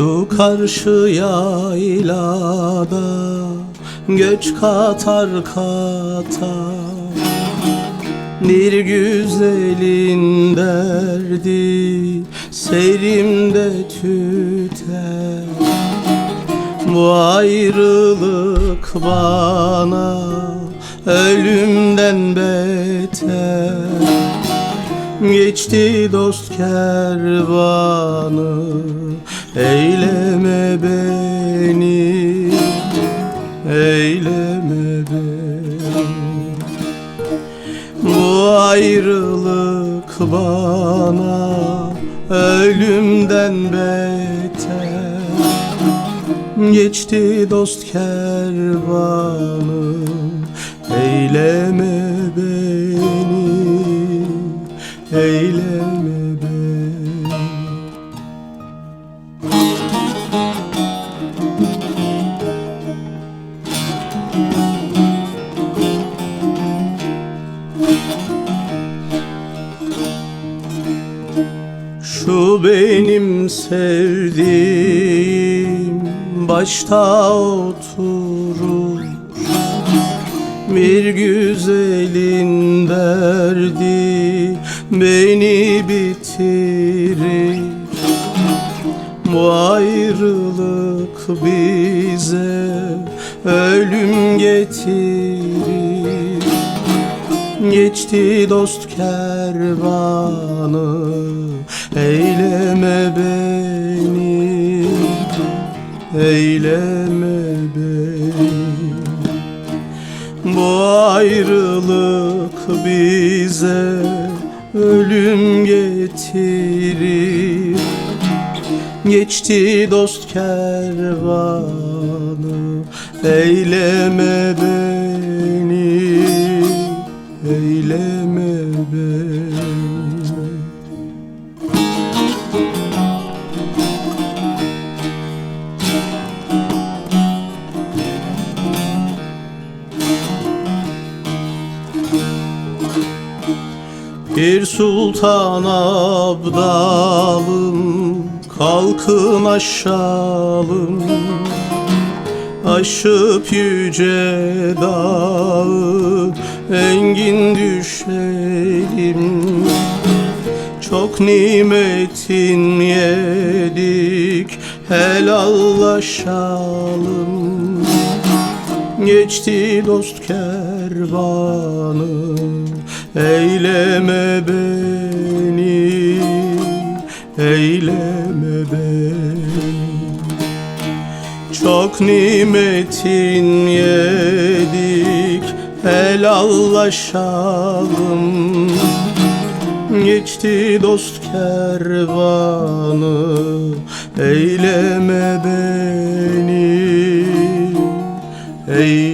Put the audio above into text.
Şu karşı yaylada göç katar kata, bir güzelin derdi serimde tüter. Bu ayrılık bana ölümden beter. Geçti dost kervanı, eyleme beni, eyleme beni. Bu ayrılık bana ölümden beter. Geçti dost kervanı, eyleme beni, eyleme beni. Şu benim sevdiğim başta oturur, bir güzelin derdi beni bitirir. Bu ayrılık bize ölüm getirir. Geçti dost kervanı, eyleme beni, eyleme beni. Bu ayrılık bize ölüm getirir. Geçti dost kervanı, eyleme beni, eyleme beni. Bir sultan abdalım, kalkın aşalım. Aşıp yüce dağı engin düşelim. Çok nimetin yedik, helallaşalım. Geçti dost kervanı, eyleme beni, eyleme beni. Çok nimetin yedik, helallaşalım. Geçti dost kervanı, eyleme beni, eyleme.